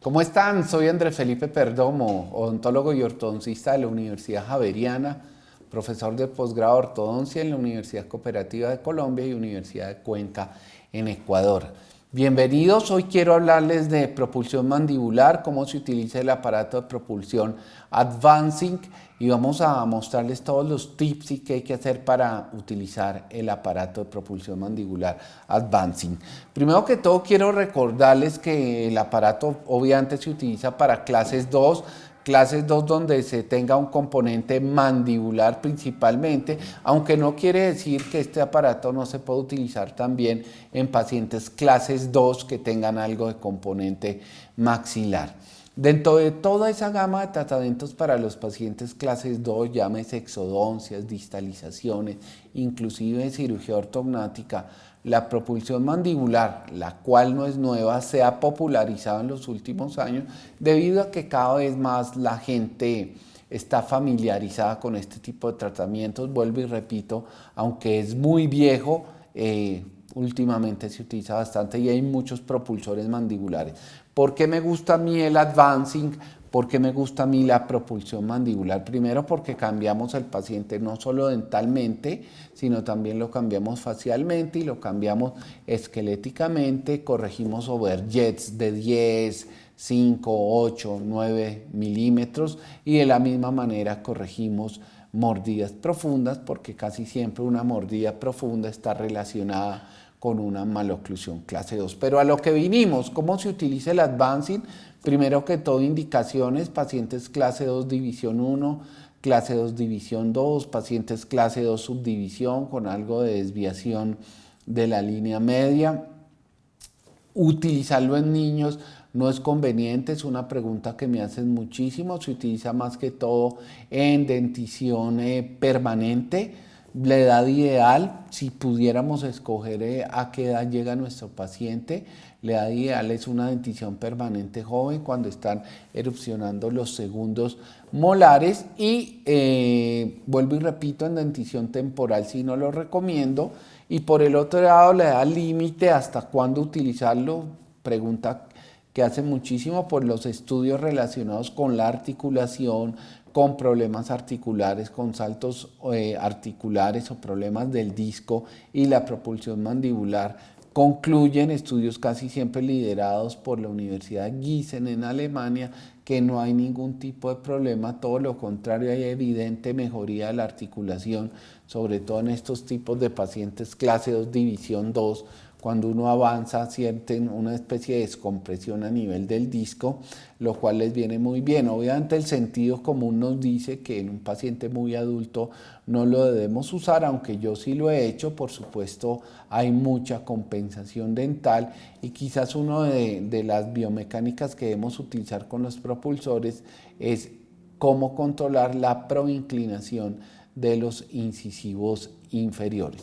¿Cómo están? Soy Andrés Felipe Perdomo, odontólogo y ortodoncista de la Universidad Javeriana, profesor de posgrado de ortodoncia en la Universidad Cooperativa de Colombia y Universidad de Cuenca en Ecuador. Bienvenidos, hoy quiero hablarles de propulsión mandibular, cómo se utiliza el aparato de propulsión Advancing y vamos a mostrarles todos los tips y qué hay que hacer para utilizar el aparato de propulsión mandibular Advancing. Primero que todo quiero recordarles que el aparato obviamente se utiliza para clases 2 donde se tenga un componente mandibular principalmente, aunque no quiere decir que este aparato no se pueda utilizar también en pacientes clases 2 que tengan algo de componente maxilar. Dentro de toda esa gama de tratamientos para los pacientes clases 2, llámese exodoncias, distalizaciones, inclusive cirugía ortognática, la propulsión mandibular, la cual no es nueva, se ha popularizado en los últimos años debido a que cada vez más la gente está familiarizada con este tipo de tratamientos. Vuelvo y repito, aunque es muy viejo, últimamente se utiliza bastante y hay muchos propulsores mandibulares. ¿Por qué me gusta a mí el Advancing? ¿Por qué me gusta a mí la propulsión mandibular? Primero porque cambiamos al paciente no solo dentalmente, sino también lo cambiamos facialmente y lo cambiamos esqueléticamente, corregimos overjets de 10, 5, 8, 9 milímetros y de la misma manera corregimos mordidas profundas porque casi siempre una mordida profunda está relacionada con una maloclusión clase 2. Pero a lo que vinimos, ¿cómo se utiliza el Advancing? Primero que todo, indicaciones, pacientes clase 2 división 1, clase 2 división 2, pacientes clase 2 subdivisión con algo de desviación de la línea media. Utilizarlo en niños no es conveniente, es una pregunta que me hacen muchísimo, se utiliza más que todo en dentición permanente. La edad ideal, si pudiéramos escoger a qué edad llega nuestro paciente, la edad ideal es una dentición permanente joven cuando están erupcionando los segundos molares y vuelvo y repito, en dentición temporal sí no lo recomiendo. Y por el otro lado, la edad límite, ¿hasta cuándo utilizarlo? Pregunta que hace muchísimo por los estudios relacionados con la articulación, con problemas articulares, con saltos articulares o problemas del disco y la propulsión mandibular. Concluyen estudios casi siempre liderados por la Universidad Gießen en Alemania que no hay ningún tipo de problema, todo lo contrario, hay evidente mejoría de la articulación, sobre todo en estos tipos de pacientes clase 2, división 2, cuando uno avanza sienten una especie de descompresión a nivel del disco, lo cual les viene muy bien. Obviamente el sentido común nos dice que en un paciente muy adulto no lo debemos usar, aunque yo sí lo he hecho, por supuesto hay mucha compensación dental y quizás una de las biomecánicas que debemos utilizar con los propulsores es cómo controlar la proinclinación de los incisivos inferiores.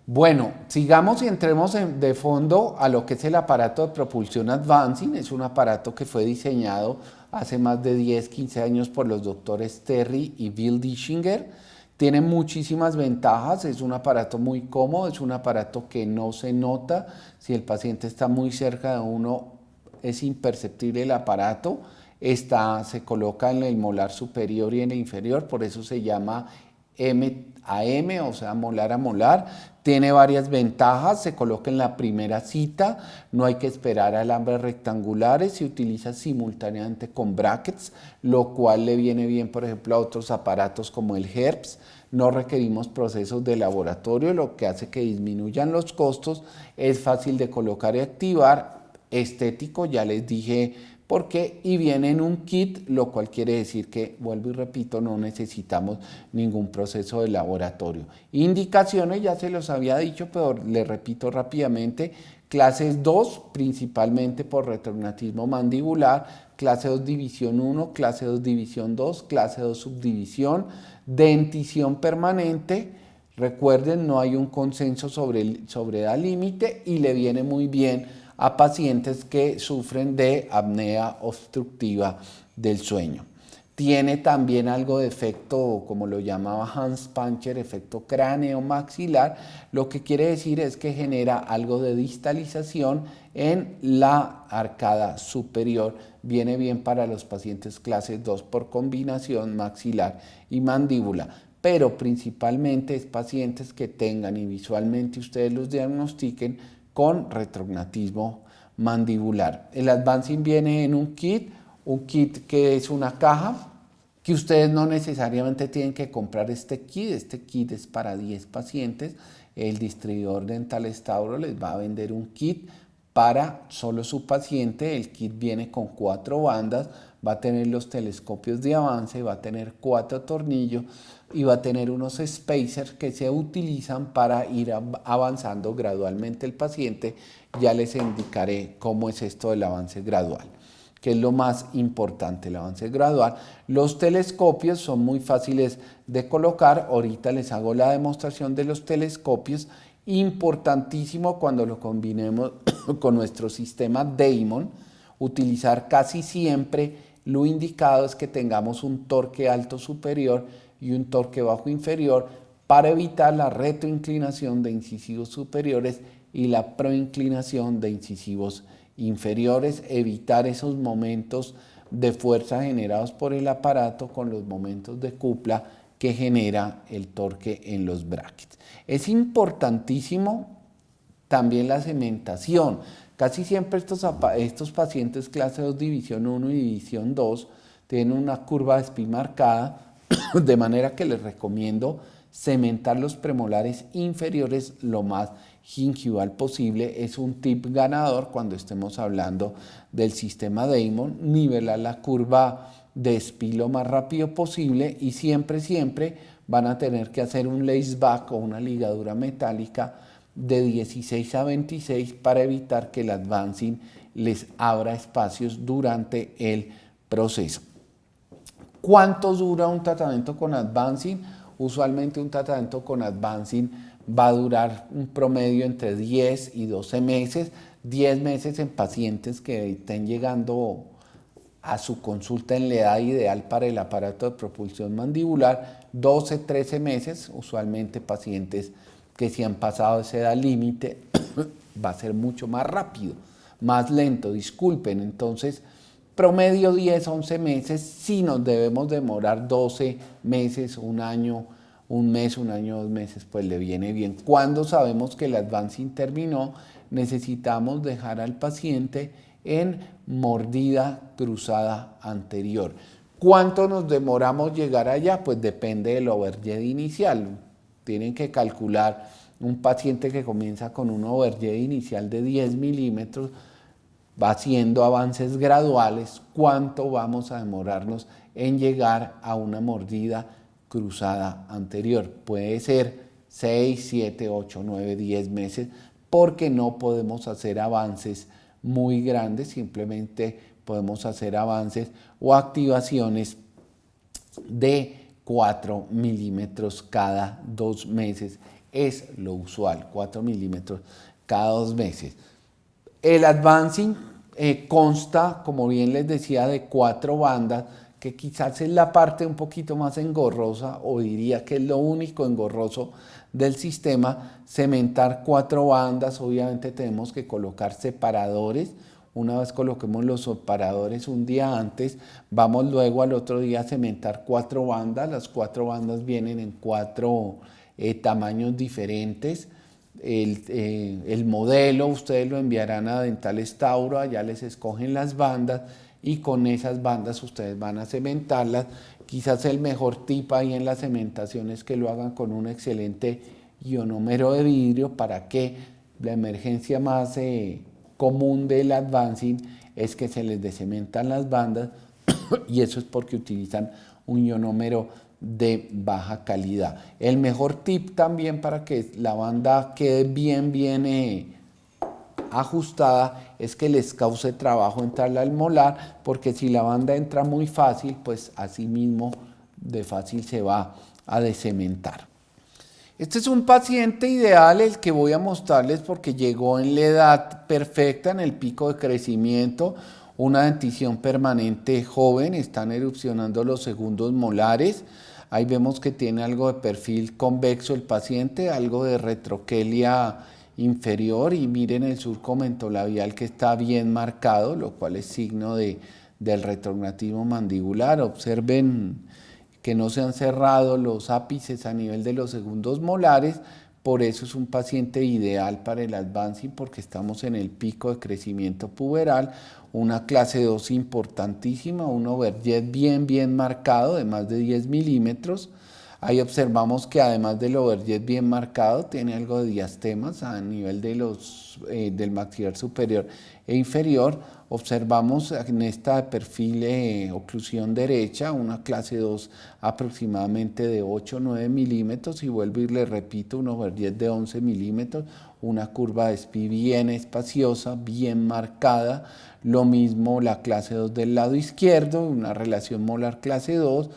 Bueno, sigamos y entremos de fondo a lo que es el aparato de propulsión Advancing. Es un aparato que fue diseñado hace más de 10, 15 años por los doctores Terry y Bill Dischinger. Tiene muchísimas ventajas, es un aparato muy cómodo, es un aparato que no se nota. Si el paciente está muy cerca de uno, es imperceptible el aparato. Se coloca en el molar superior y en el inferior, por eso se llama M a M, o sea, molar a molar. Tiene varias ventajas, se coloca en la primera cita, no hay que esperar a alambres rectangulares, se utiliza simultáneamente con brackets, lo cual le viene bien, por ejemplo, a otros aparatos como el Herbst. No requerimos procesos de laboratorio, lo que hace que disminuyan los costos, es fácil de colocar y activar, estético, ya les dije por qué, y viene en un kit, lo cual quiere decir que, vuelvo y repito, no necesitamos ningún proceso de laboratorio. Indicaciones, ya se los había dicho, pero les repito rápidamente, clases 2, principalmente por retornatismo mandibular, clase 2 división 1, clase 2 división 2, clase 2 subdivisión, dentición permanente. Recuerden, no hay un consenso sobre edad límite y le viene muy bien a pacientes que sufren de apnea obstructiva del sueño. tiene también algo de efecto, como lo llamaba Hans Pancher, efecto cráneo maxilar, lo que quiere decir es que genera algo de distalización en la arcada superior. Viene bien para los pacientes clase 2 por combinación maxilar y mandíbula, pero principalmente es pacientes que tengan y visualmente ustedes los diagnostiquen con retrognatismo mandibular. El Advancing viene en un kit que es una caja, que ustedes no necesariamente tienen que comprar este kit es para 10 pacientes, el distribuidor Dentales Tauro les va a vender un kit para solo su paciente. El kit viene con 4 bandas, va a tener los telescopios de avance, va a tener 4 tornillos y va a tener unos spacers que se utilizan para ir avanzando gradualmente el paciente. Ya les indicaré cómo es esto del avance gradual, que es lo más importante, el avance gradual. Los telescopios son muy fáciles de colocar. Ahorita les hago la demostración de los telescopios. Importantísimo cuando lo combinemos con nuestro sistema Damon, utilizar casi siempre, lo indicado es que tengamos un torque alto superior y un torque bajo inferior para evitar la retroinclinación de incisivos superiores y la proinclinación de incisivos inferiores, evitar esos momentos de fuerza generados por el aparato con los momentos de cupla que genera el torque en los brackets. Es importantísimo también la cementación. Casi siempre estos pacientes clase 2, división 1 y división 2 tienen una curva de SPI marcada, de manera que les recomiendo cementar los premolares inferiores lo más gingival posible. Es un tip ganador cuando estemos hablando del sistema Damon, nivelar la curva de SPI lo más rápido posible y siempre van a tener que hacer un lace back o una ligadura metálica de 16 a 26 para evitar que el Advancing les abra espacios durante el proceso. ¿Cuánto dura un tratamiento con Advancing? Usualmente un tratamiento con Advancing va a durar un promedio entre 10 y 12 meses, 10 meses en pacientes que estén llegando a su consulta en la edad ideal para el aparato de propulsión mandibular, 12, 13 meses, usualmente pacientes que si han pasado esa edad límite va a ser mucho más rápido, más lento, disculpen. Entonces, promedio 10, 11 meses, si nos debemos demorar 12 meses, un año, un mes, un año, 2 meses, pues le viene bien. Cuando sabemos que el Advancing terminó, necesitamos dejar al paciente en mordida cruzada anterior. ¿Cuánto nos demoramos llegar allá? Pues depende del overjet inicial. Tienen que calcular un paciente que comienza con un overjet inicial de 10 milímetros, va haciendo avances graduales, ¿cuánto vamos a demorarnos en llegar a una mordida cruzada anterior? Puede ser 6, 7, 8, 9, 10 meses, porque no podemos hacer avances muy grandes, simplemente podemos hacer avances o activaciones de 4 milímetros cada 2 meses. Es lo usual, 4 milímetros cada 2 meses. El Advancing consta, como bien les decía, de 4 bandas, que quizás es la parte un poquito más engorrosa, o diría que es lo único engorroso del sistema. Cementar 4 bandas, obviamente tenemos que colocar separadores. Una vez coloquemos los separadores un día antes, vamos luego al otro día a cementar 4 bandas. Las 4 bandas vienen en 4 tamaños diferentes. El modelo ustedes lo enviarán a Dentales Tauro, allá les escogen las bandas y con esas bandas ustedes van a cementarlas. Quizás el mejor tip ahí en la cementación es que lo hagan con un excelente ionómero de vidrio, para que la emergencia más común del Advancing es que se les descementan las bandas y eso es porque utilizan un ionómero de baja calidad. El mejor tip también para que la banda quede bien ajustada es que les cause trabajo entrarla al molar, porque si la banda entra muy fácil, pues así mismo de fácil se va a descementar. Este es un paciente ideal, el que voy a mostrarles, porque llegó en la edad perfecta, en el pico de crecimiento. una dentición permanente joven, están erupcionando los segundos molares. Ahí vemos que tiene algo de perfil convexo el paciente, algo de retroquelia inferior y miren el surco mentolabial que está bien marcado, lo cual es signo del retrognatismo mandibular. Observen que no se han cerrado los ápices a nivel de los segundos molares, por eso es un paciente ideal para el advancing porque estamos en el pico de crecimiento puberal, una clase 2 importantísima, un overjet bien marcado de más de 10 milímetros. Ahí observamos que además del overjet bien marcado, tiene algo de diastemas a nivel de del maxilar superior e inferior. Observamos en esta perfil oclusión derecha, una clase 2 aproximadamente de 8 o 9 milímetros y vuelvo y le repito, un overjet de 11 milímetros, una curva de SPI bien espaciosa, bien marcada. Lo mismo la clase 2 del lado izquierdo, una relación molar clase 2.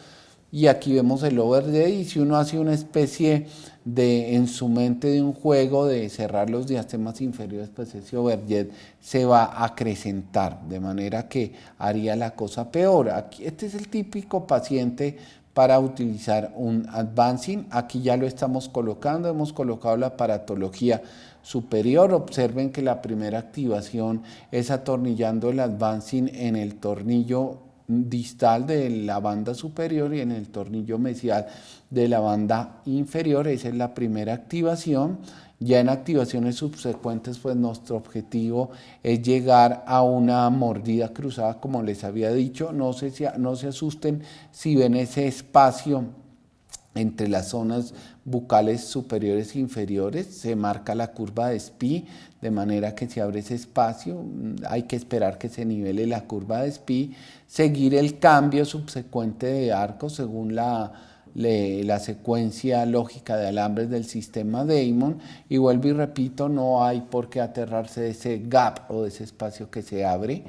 Y aquí vemos el overjet y si uno hace una especie de, en su mente de un juego de cerrar los diastemas inferiores, pues ese overjet se va a acrecentar, de manera que haría la cosa peor. Aquí, este es el típico paciente para utilizar un advancing. Aquí ya lo estamos colocando, hemos colocado la aparatología superior. Observen que la primera activación es atornillando el advancing en el tornillo distal de la banda superior y en el tornillo mesial de la banda inferior. Esa es la primera activación. Ya en activaciones subsecuentes, pues nuestro objetivo es llegar a una mordida cruzada, como les había dicho. No se asusten si ven ese espacio entre las zonas bucales superiores e inferiores, se marca la curva de SPI, de manera que se abre ese espacio, hay que esperar que se nivele la curva de SPI, seguir el cambio subsecuente de arco según la secuencia lógica de alambres del sistema Damon, y vuelvo y repito, no hay por qué aterrarse de ese gap o de ese espacio que se abre.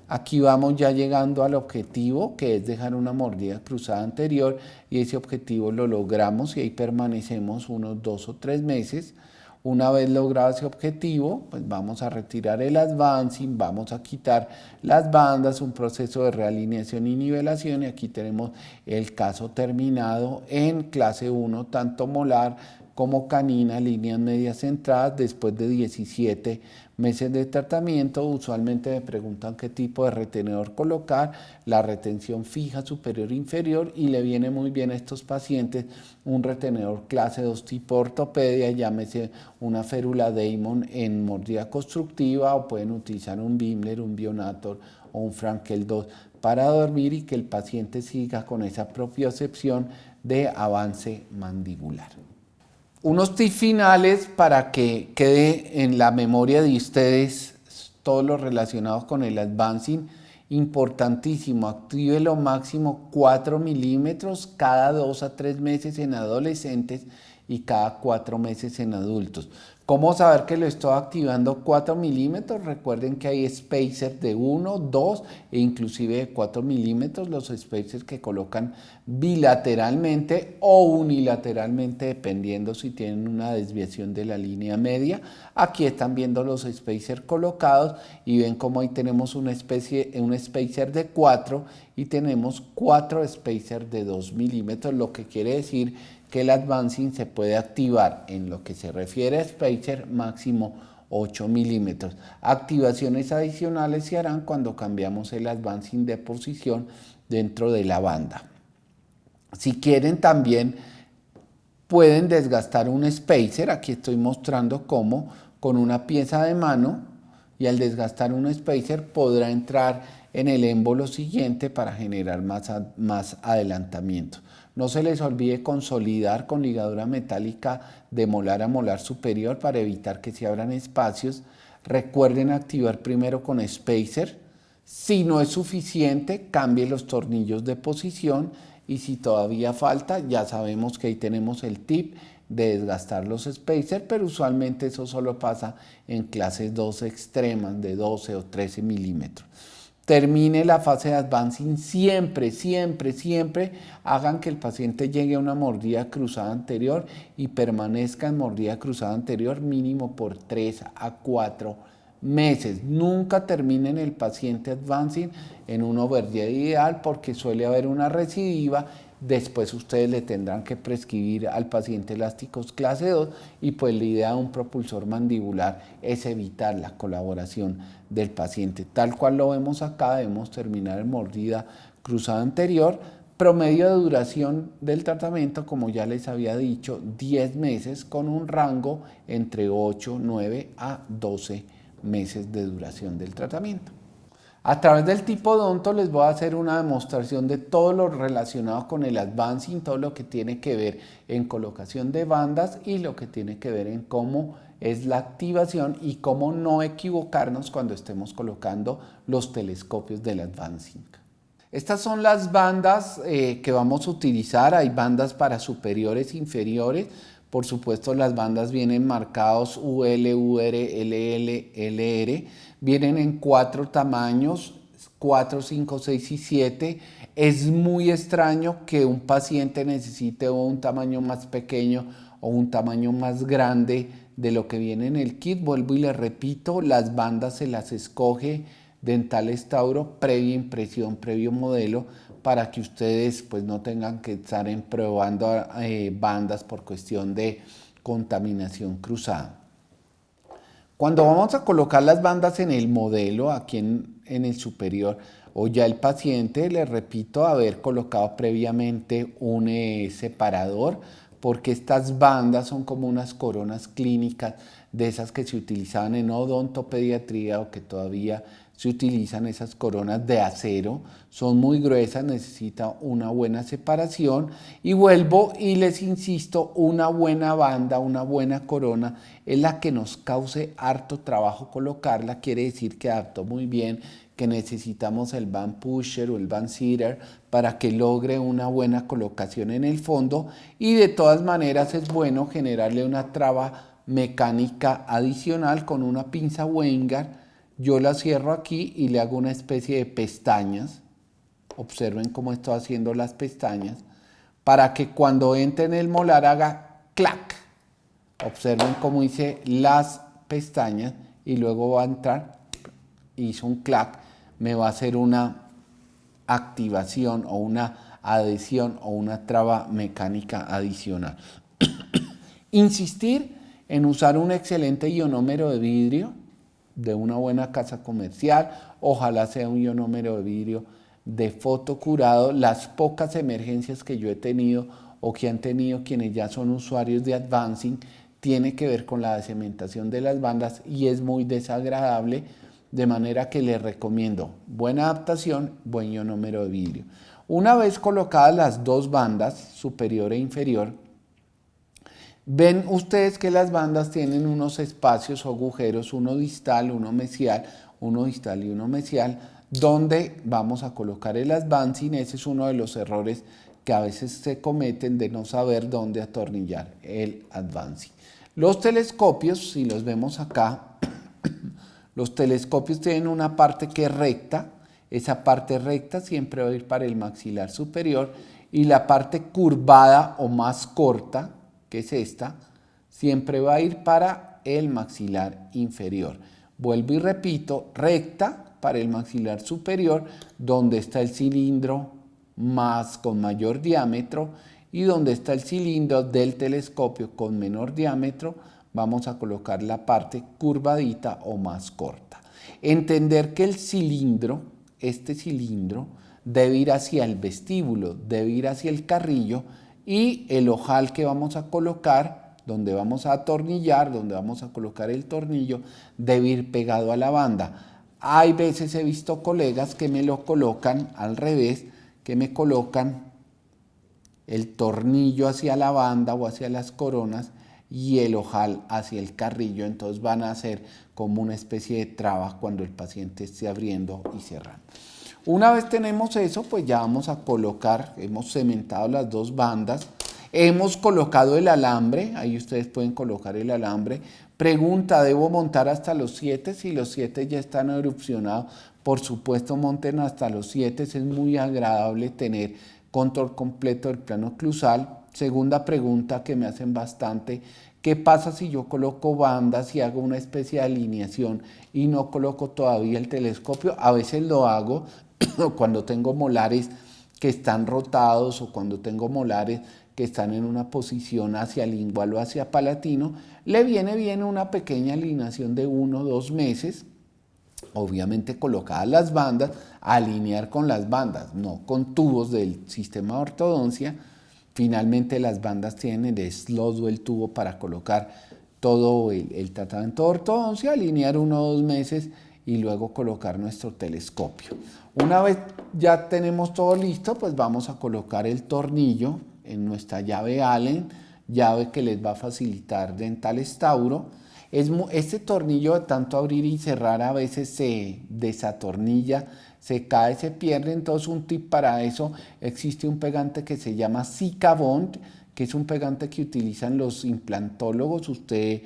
Aquí vamos ya llegando al objetivo, que es dejar una mordida cruzada anterior, y ese objetivo lo logramos y ahí permanecemos unos 2 o 3 meses. Una vez logrado ese objetivo, pues vamos a retirar el advancing, vamos a quitar las bandas, un proceso de realineación y nivelación, y aquí tenemos el caso terminado en clase 1, tanto molar como canina, líneas medias centradas, después de 17 meses de tratamiento. Usualmente me preguntan qué tipo de retenedor colocar, la retención fija superior e inferior, y le viene muy bien a estos pacientes un retenedor clase 2 tipo ortopedia, llámese una férula Damon en mordida constructiva, o pueden utilizar un Bimler, un Bionator o un Frankel 2 para dormir y que el paciente siga con esa propiocepción de avance mandibular. Unos tips finales para que quede en la memoria de ustedes todos los relacionados con el advancing. Importantísimo, active lo máximo 4 milímetros cada 2 a 3 meses en adolescentes y cada 4 meses en adultos. ¿Cómo saber que lo estoy activando 4 milímetros? Recuerden que hay spacers de 1, 2 e inclusive de 4 milímetros, los spacers que colocan bilateralmente o unilateralmente, dependiendo si tienen una desviación de la línea media. Aquí están viendo los spacers colocados y ven cómo ahí tenemos un spacer de 4 y tenemos 4 spacers de 2 milímetros, lo que quiere decir que el advancing se puede activar en lo que se refiere a spacer máximo 8 milímetros. Activaciones adicionales se harán cuando cambiamos el advancing de posición dentro de la banda. Si quieren también pueden desgastar un spacer, aquí estoy mostrando cómo con una pieza de mano, y al desgastar un spacer podrá entrar en el émbolo siguiente para generar más adelantamiento. No se les olvide consolidar con ligadura metálica de molar a molar superior para evitar que se abran espacios. Recuerden activar primero con spacer. Si no es suficiente, cambie los tornillos de posición, y si todavía falta, ya sabemos que ahí tenemos el tip de desgastar los spacers, pero usualmente eso solo pasa en clases 2 extremas de 12 o 13 milímetros. Termine la fase de advancing siempre hagan que el paciente llegue a una mordida cruzada anterior y permanezca en mordida cruzada anterior mínimo por 3 a 4 meses. Nunca terminen el paciente advancing en un overjet ideal porque suele haber una recidiva. Después ustedes le tendrán que prescribir al paciente elásticos clase 2 y pues la idea de un propulsor mandibular es evitar la colaboración del paciente. Tal cual lo vemos acá, debemos terminar en mordida cruzada anterior. Promedio de duración del tratamiento, como ya les había dicho, 10 meses con un rango entre 8, 9 a 12 meses de duración del tratamiento. A través del tipo odonto les voy a hacer una demostración de todo lo relacionado con el advancing, todo lo que tiene que ver en colocación de bandas y lo que tiene que ver en cómo es la activación y cómo no equivocarnos cuando estemos colocando los telescopios del advancing. Estas son las bandas que vamos a utilizar. Hay bandas para superiores e inferiores. Por supuesto, las bandas vienen marcados UL, UR, LL, LR. Vienen en 4 tamaños, 4, 5, 6 y 7. Es muy extraño que un paciente necesite un tamaño más pequeño o un tamaño más grande de lo que viene en el kit. Vuelvo y les repito, las bandas se las escoge Dentales Tauro previa impresión, previo modelo, para que ustedes pues no tengan que estar probando bandas por cuestión de contaminación cruzada. Cuando vamos a colocar las bandas en el modelo, aquí en el superior, o ya el paciente, les repito, haber colocado previamente un separador, porque estas bandas son como unas coronas clínicas de esas que se utilizaban en odontopediatría o que todavía se utilizan, esas coronas de acero, son muy gruesas, necesita una buena separación y vuelvo y les insisto, una buena banda, una buena corona es la que nos cause harto trabajo colocarla, quiere decir que adaptó muy bien, que necesitamos el band pusher o el band seater para que logre una buena colocación en el fondo y de todas maneras es bueno generarle una traba mecánica adicional con una pinza Wenger. Yo la cierro aquí y le hago una especie de pestañas. Observen cómo estoy haciendo las pestañas para que cuando entre en el molar haga clac. Observen cómo hice las pestañas y luego va a entrar, hizo un clac, me va a hacer una activación o una adhesión o una traba mecánica adicional. Insistir en usar un excelente ionómero de vidrio de una buena casa comercial, ojalá sea un ionómero de vidrio de fotocurado. Las pocas emergencias que yo he tenido o que han tenido quienes ya son usuarios de advancing tiene que ver con la cementación de las bandas y es muy desagradable, de manera que les recomiendo buena adaptación, buen ionómero de vidrio. Una vez colocadas las dos bandas, superior e inferior, ven ustedes que las bandas tienen unos espacios o agujeros, uno distal, uno mesial, donde vamos a colocar el advancing. Ese es uno de los errores que a veces se cometen de no saber dónde atornillar el advancing. Los telescopios, si los vemos acá, los telescopios tienen una parte que es recta, esa parte recta siempre va a ir para el maxilar superior y la parte curvada o más corta, que es esta, siempre va a ir para el maxilar inferior. Vuelvo y repito, recta para el maxilar superior, donde está el cilindro con mayor diámetro y donde está el cilindro del telescopio con menor diámetro, vamos a colocar la parte curvadita o más corta. Entender que el cilindro, este cilindro, debe ir hacia el vestíbulo, debe ir hacia el carrillo y el ojal que vamos a colocar, donde vamos a atornillar, donde vamos a colocar el tornillo, debe ir pegado a la banda. Hay veces he visto colegas que me lo colocan al revés, que me colocan el tornillo hacia la banda o hacia las coronas y el ojal hacia el carrillo, entonces van a hacer como una especie de traba cuando el paciente esté abriendo y cerrando. Una vez tenemos eso, pues ya vamos a colocar, hemos cementado las dos bandas, hemos colocado el alambre, ahí ustedes pueden colocar el alambre. Pregunta, ¿debo montar hasta los 7? Si los 7 ya están erupcionados, por supuesto monten hasta los 7, es muy agradable tener control completo del plano oclusal. segunda pregunta que me hacen bastante, ¿qué pasa si yo coloco bandas y hago una especie de alineación y no coloco todavía el telescopio? A veces lo hago cuando tengo molares que están rotados o cuando tengo molares que están en una posición hacia lingual o hacia palatino, le viene bien una pequeña alineación de 1 o 2 meses, obviamente colocadas las bandas, alinear con las bandas, no con tubos del sistema de ortodoncia. Finalmente las bandas tienen el slot o el tubo para colocar todo el tratamiento de ortodoncia, alinear 1 o 2 meses y luego colocar nuestro telescopio. Una vez ya tenemos todo listo, pues vamos a colocar el tornillo en nuestra llave Allen, llave que les va a facilitar Dentales Tauro. Este tornillo de tanto abrir y cerrar a veces se desatornilla, se cae, se pierde. Entonces un tip para eso: existe un pegante que se llama Sikabond, que es un pegante que utilizan los implantólogos. Usted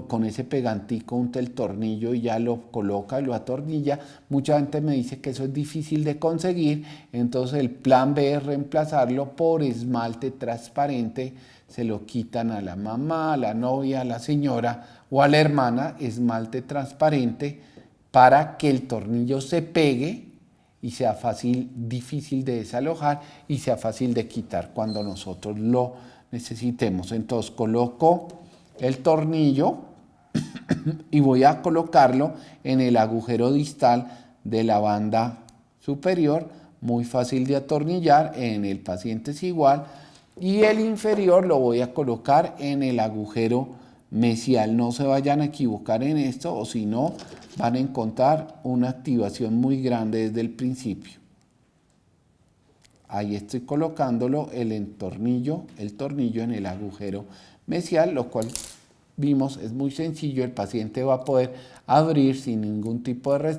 con ese pegantico unta el tornillo y ya lo coloca y lo atornilla. Mucha gente me dice que eso es difícil de conseguir, entonces el plan B es reemplazarlo por esmalte transparente. Se lo quitan a la mamá, a la novia, a la señora o a la hermana, esmalte transparente, para que el tornillo se pegue y sea difícil de desalojar y sea fácil de quitar cuando nosotros lo necesitemos. Entonces coloco el tornillo y voy a colocarlo en el agujero distal de la banda superior, muy fácil de atornillar. En el paciente es igual, y el inferior lo voy a colocar en el agujero mesial. No se vayan a equivocar en esto, o si no van a encontrar una activación muy grande desde el principio. Ahí estoy colocándolo el tornillo en el agujero mesial, lo cual vimos es muy sencillo. El paciente va a poder abrir sin ningún tipo de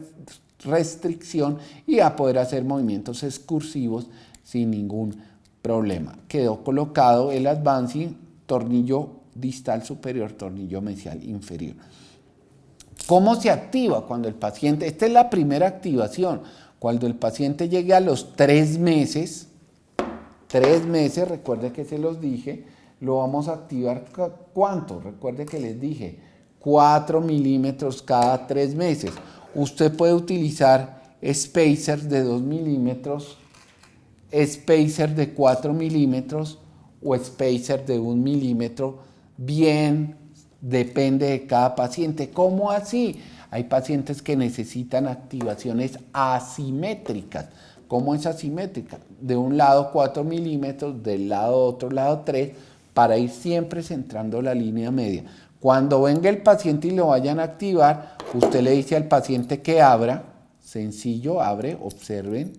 restricción y va a poder hacer movimientos excursivos sin ningún problema. Quedó colocado el advancing, tornillo distal superior, tornillo mesial inferior. ¿Cómo se activa cuando el paciente? Esta es la primera activación. Cuando el paciente llegue a los 3 meses, recuerde que se los dije, lo vamos a activar. ¿Cuánto? Recuerde que les dije 4 milímetros cada 3 meses. Usted puede utilizar spacers de 2 milímetros, spacer de 4 milímetros o spacer de 1 milímetro. Bien, depende de cada paciente. ¿Cómo así? Hay pacientes que necesitan activaciones asimétricas. ¿Cómo es asimétrica? De un lado 4 milímetros, del lado otro lado 3, para ir siempre centrando la línea media. Cuando venga el paciente y lo vayan a activar, usted le dice al paciente que abra. Sencillo, abre, observen.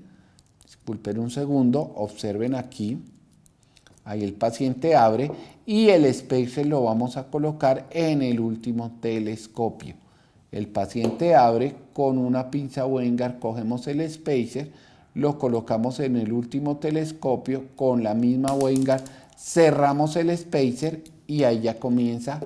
Disculpen un segundo, observen aquí. Ahí el paciente abre y el spacer lo vamos a colocar en el último telescopio. El paciente abre, con una pinza Wenger cogemos el spacer, lo colocamos en el último telescopio, con la misma Wenger cerramos el spacer y ahí ya comienza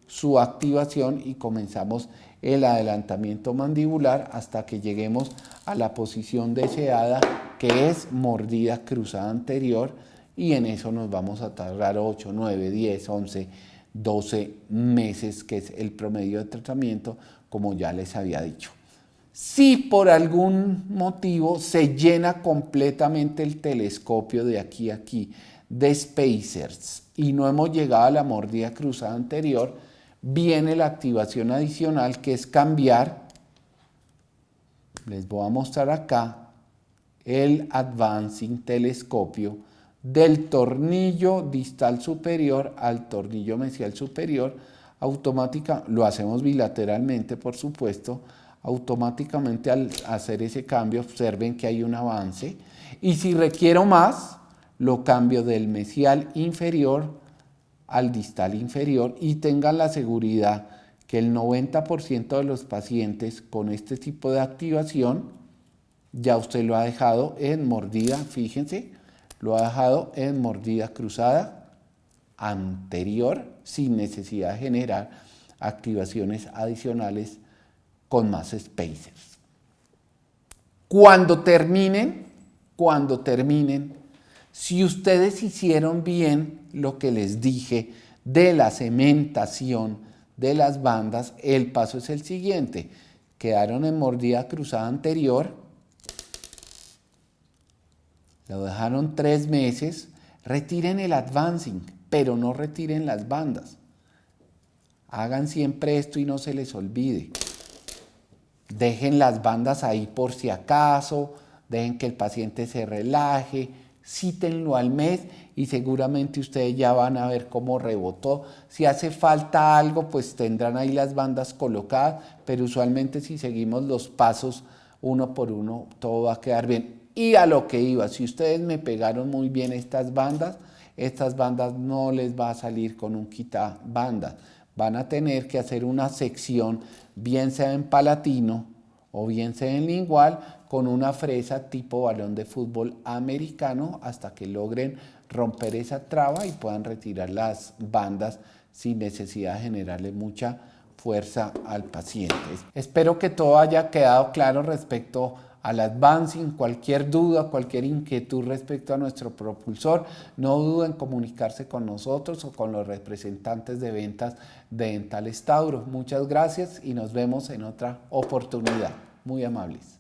su activación y comenzamos el adelantamiento mandibular hasta que lleguemos a la posición deseada, que es mordida cruzada anterior, y en eso nos vamos a tardar 8, 9, 10, 11, 12 meses, que es el promedio de tratamiento, como ya les había dicho. Si por algún motivo se llena completamente el telescopio de aquí a aquí de spacers y no hemos llegado a la mordida cruzada anterior, viene la activación adicional, que es cambiar. Les voy a mostrar acá el advancing telescopio del tornillo distal superior al tornillo mesial superior. Lo hacemos bilateralmente, por supuesto. Automáticamente, al hacer ese cambio, observen que hay un avance, y si requiero más, lo cambio del mesial inferior al distal inferior, y tengan la seguridad que el 90% de los pacientes con este tipo de activación ya usted lo ha dejado en mordida, fíjense, lo ha dejado en mordida cruzada anterior, sin necesidad de generar activaciones adicionales con más spacers. Cuando terminen, Si ustedes hicieron bien lo que les dije de la cementación de las bandas, el paso es el siguiente. Quedaron en mordida cruzada anterior, lo dejaron 3 meses, retiren el advancing, pero no retiren las bandas. Hagan siempre esto y no se les olvide. Dejen las bandas ahí por si acaso, dejen que el paciente se relaje, cítenlo al mes y seguramente ustedes ya van a ver cómo rebotó. Si hace falta algo, pues tendrán ahí las bandas colocadas, pero usualmente si seguimos los pasos uno por uno, todo va a quedar bien. Y a lo que iba, si ustedes me pegaron muy bien estas bandas no les va a salir con un quitabandas. Van a tener que hacer una sección, bien sea en palatino o bien sea en lingual, con una fresa tipo balón de fútbol americano hasta que logren romper esa traba y puedan retirar las bandas sin necesidad de generarle mucha fuerza al paciente. Espero que todo haya quedado claro respecto al advancing. Cualquier duda, cualquier inquietud respecto a nuestro propulsor, no duden en comunicarse con nosotros o con los representantes de ventas de Dentales Tauro. Muchas gracias y nos vemos en otra oportunidad. Muy amables.